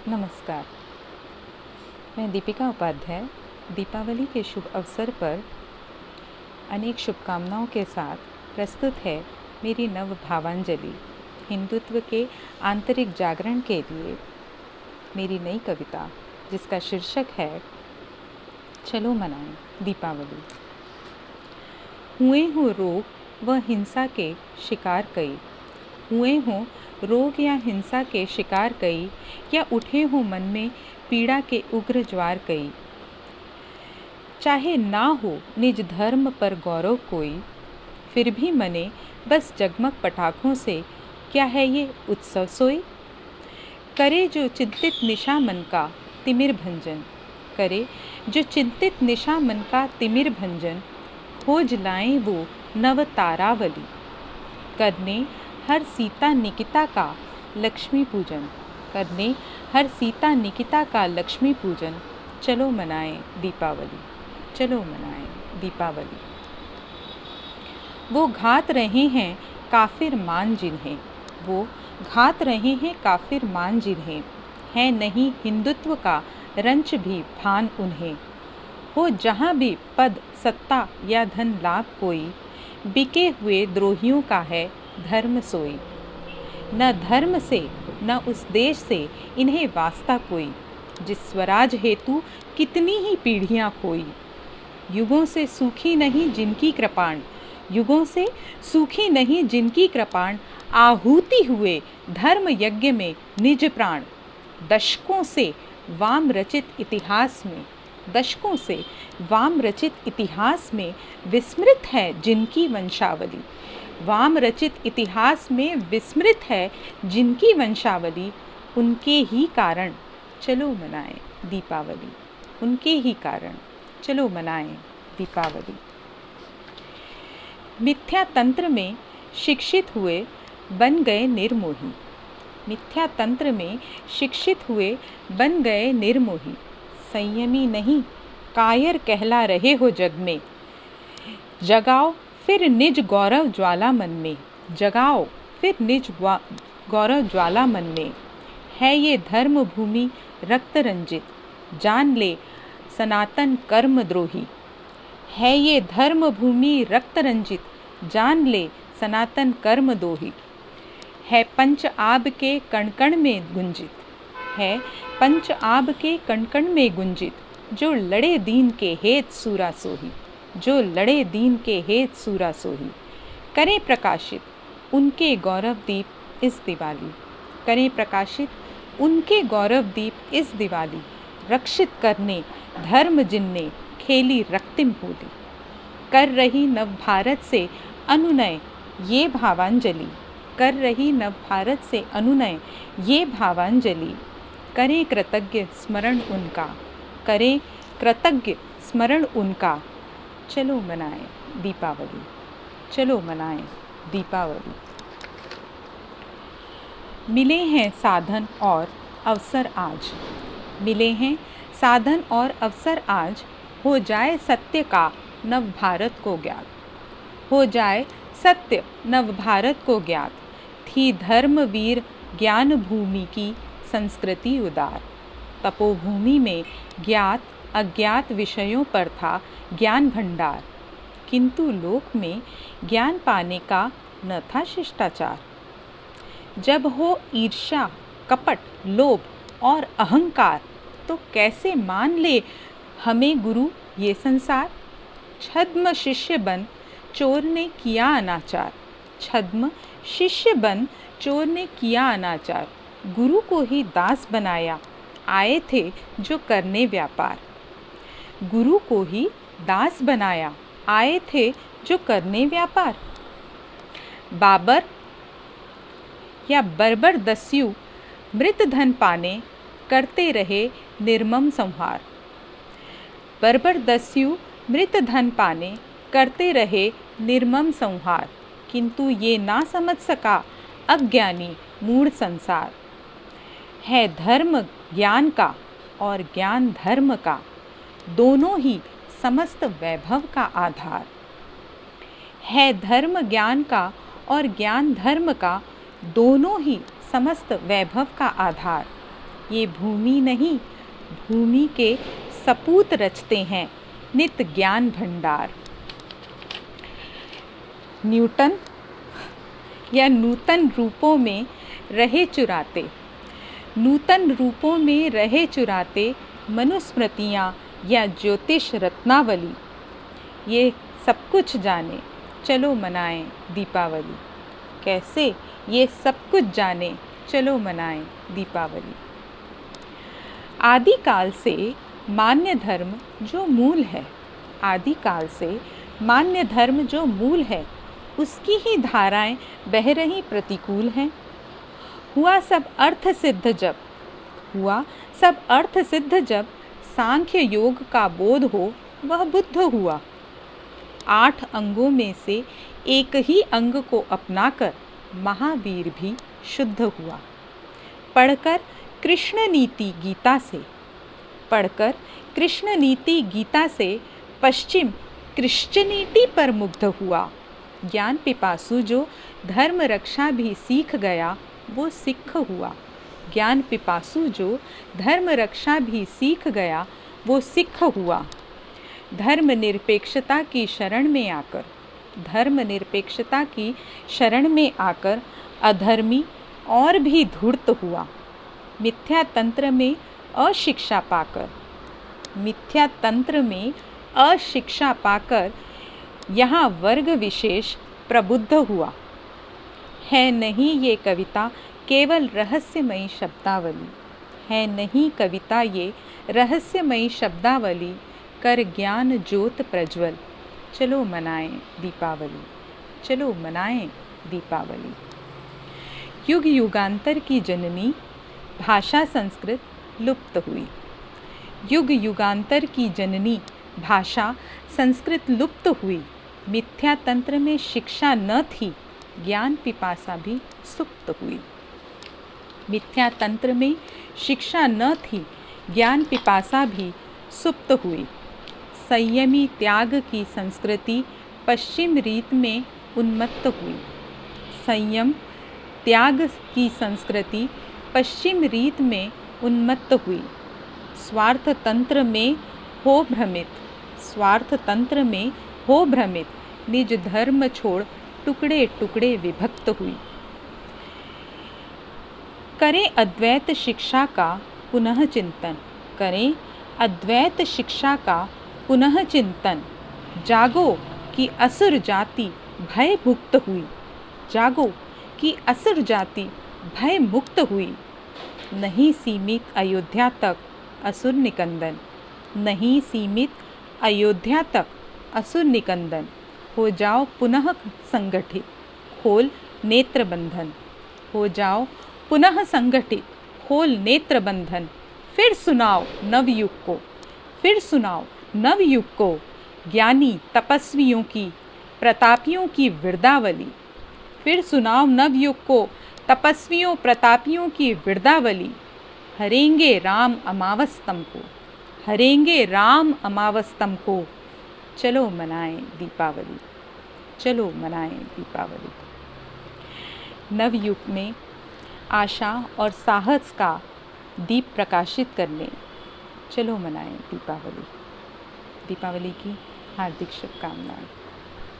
नमस्कार। मैं दीपिका उपाध्याय दीपावली के शुभ अवसर पर अनेक शुभकामनाओं के साथ प्रस्तुत है मेरी नव भावांजलि हिंदुत्व के आंतरिक जागरण के लिए मेरी नई कविता, जिसका शीर्षक है चलो मनाएं दीपावली। हुए हो रोग व हिंसा के शिकार कई, हुए हों रोग या हिंसा के शिकार कई, या उठे हो मन में पीड़ा के उग्र ज्वार कई। चाहे ना हो निज धर्म पर गौरव कोई, फिर भी मने बस जगमग पटाखों से, क्या है ये उत्सव सोई। करे जो चिंतित निशा मन का तिमिर भंजन, करे जो चिंतित निशा मन का तिमिर भंजन, खोज लाएं वो नव तारावली। करने हर सीता निकिता का लक्ष्मी पूजन, करने हर सीता निकिता का लक्ष्मी पूजन। चलो मनाएं दीपावली, चलो मनाएं दीपावली। वो घात रहे हैं काफिर मान जिन्हें, वो घात रहे हैं काफिर मान जिन्हें, है नहीं हिंदुत्व का रंच भी भान उन्हें। हो जहाँ भी पद सत्ता या धन लाभ कोई, बिके हुए द्रोहियों का है धर्म सोई। न धर्म से न उस देश से इन्हें वास्ता कोई, जिस स्वराज हेतु कितनी ही पीढ़ियां खोई। युगों से सूखी नहीं जिनकी कृपाण, युगों से सूखी नहीं जिनकी कृपाण, आहुति हुए धर्म यज्ञ में निज प्राण। दशकों से वाम रचित इतिहास में, दशकों से वाम रचित इतिहास में विस्मृत है जिनकी वंशावली। वाम रचित इतिहास में विस्मृत है जिनकी वंशावली, उनके ही कारण चलो मनाएं दीपावली, उनके ही कारण चलो मनाएं दीपावली। मिथ्या तंत्र में शिक्षित हुए बन गए निर्मोही, मिथ्या तंत्र में शिक्षित हुए बन गए निर्मोही। संयमी नहीं कायर कहला रहे हो जग में, जगाओ फिर निज गौरव ज्वाला मन में, जगाओ फिर निज गौरव ज्वाला मन में। है ये धर्म भूमि रक्त रंजित, जान ले सनातन कर्म द्रोही। है ये धर्म भूमि रक्त रंजित, जान ले सनातन कर्म द्रोही। है पंच आब के कण कण में गुंजित, है पंच आब के कण कण में गुंजित, जो लड़े दीन के हेत सूरा सोही, जो लड़े दीन के हेत सूरा सोही। करें प्रकाशित उनके गौरव दीप इस दिवाली, करें प्रकाशित उनके गौरव दीप इस दिवाली। रक्षित करने धर्म जिनने खेली रक्तिम होली, कर रही नव भारत से अनुनय ये भावांजलि, कर रही नव भारत से अनुनय ये भावांजलि। करें कृतज्ञ स्मरण उनका, करें कृतज्ञ स्मरण उनका। चलो मनाएं दीपावली, चलो मनाएं दीपावली। मिले हैं साधन और अवसर आज, मिले हैं साधन और अवसर आज। हो जाए सत्य का नव भारत को ज्ञात, हो जाए सत्य नव भारत को ज्ञात। थी धर्मवीर ज्ञान भूमि की संस्कृति उदार, तपोभूमि में ज्ञात अज्ञात विषयों पर था ज्ञान भंडार। किंतु लोक में ज्ञान पाने का न था शिष्टाचार। जब हो ईर्ष्या कपट लोभ और अहंकार, तो कैसे मान ले हमें गुरु ये संसार। छद्म शिष्य बन चोर ने किया अनाचार, छद्म शिष्य बन चोर ने किया अनाचार। गुरु को ही दास बनाया आए थे जो करने व्यापार, गुरु को ही दास बनाया आए थे जो करने व्यापार। बाबर या बर्बर दस्यु मृत धन पाने करते रहे निर्मम संहार, बर्बर दस्यु मृत धन पाने करते रहे निर्मम संहार। किंतु ये ना समझ सका अज्ञानी मूढ़ संसार। है धर्म ज्ञान का और ज्ञान धर्म का, दोनों ही समस्त वैभव का आधार। है धर्म ज्ञान का और ज्ञान धर्म का, दोनों ही समस्त वैभव का आधार। ये भूमि नहीं, भूमि के सपूत रचते हैं नित ज्ञान भंडार। न्यूटन या नूतन रूपों में रहे चुराते, नूतन रूपों में रहे चुराते मनुस्मृतियाँ या ज्योतिष रत्नावली, ये सब कुछ जाने चलो मनाएं दीपावली। कैसे ये सब कुछ जाने चलो मनाएं दीपावली। आदिकाल से मान्य धर्म जो मूल है, आदिकाल से मान्य धर्म जो मूल है, उसकी ही धाराएं बह रही प्रतिकूल हैं। हुआ सब अर्थ सिद्ध जब, हुआ सब अर्थ सिद्ध जब सांख्य योग का बोध हो वह बुद्ध हुआ। 8 अंगों में से एक ही अंग को अपनाकर महावीर भी शुद्ध हुआ। पढ़कर कृष्ण नीति गीता से, पढ़कर कृष्ण नीति गीता से पश्चिम क्रिश्चियनिटी पर मुग्ध हुआ। ज्ञान पिपासु जो धर्म रक्षा भी सीख गया वो सिख हुआ। ज्ञान पिपासु जो धर्म रक्षा भी सीख गया वो सिख हुआ। धर्म निरपेक्षता की शरण में आकर, धर्म निरपेक्षता की शरण में आकर अधर्मी और भी धूर्त हुआ। मिथ्या तंत्र में अशिक्षा पाकर, मिथ्या तंत्र में अशिक्षा पाकर यहाँ वर्ग विशेष प्रबुद्ध हुआ। है नहीं ये कविता केवल रहस्यमयी शब्दावली, है नहीं कविता ये रहस्यमयी शब्दावली, कर ज्ञान ज्योत प्रज्वल चलो मनाएं दीपावली, चलो मनाएं दीपावली। युग युगांतर की जननी भाषा संस्कृत लुप्त हुई, युग युगांतर की जननी भाषा संस्कृत लुप्त हुई। मिथ्या तंत्र में शिक्षा न थी, ज्ञान पिपासा भी सुप्त हुई। मिथ्या तंत्र में शिक्षा न थी, ज्ञान पिपासा भी सुप्त हुई। संयमी त्याग की संस्कृति पश्चिम रीत में उन्मत्त हुई, संयम त्याग की संस्कृति पश्चिम रीत में उन्मत्त हुई। स्वार्थ तंत्र में हो भ्रमित, स्वार्थ तंत्र में हो भ्रमित, निज धर्म छोड़ टुकड़े टुकड़े विभक्त हुई। करें अद्वैत शिक्षा का पुनः चिंतन, करें अद्वैत शिक्षा का पुनः चिंतन। जागो कि असुर जाति भय मुक्त हुई, जागो कि असुर जाति भय मुक्त हुई। नहीं सीमित अयोध्या तक असुर निकंदन, नहीं सीमित अयोध्या तक असुर निकंदन। हो जाओ पुनः संगठित, खोल नेत्र बंधन, हो जाओ पुनः संगठित, खोल नेत्र बंधन। फिर सुनाओ नवयुग को, फिर सुनाओ नवयुग को, ज्ञानी तपस्वियों की प्रतापियों की वृद्धावली। फिर सुनाओ नवयुग को, तपस्वियों प्रतापियों की वृद्धावली। हरेंगे राम अमावस्तम को, हरेंगे राम अमावस्तम को, चलो मनाएं दीपावली, चलो मनाएं दीपावली। नवयुग में आशा और साहस का दीप प्रकाशित करने चलो मनाएं दीपावली। दीपावली की हार्दिक शुभकामनाएं।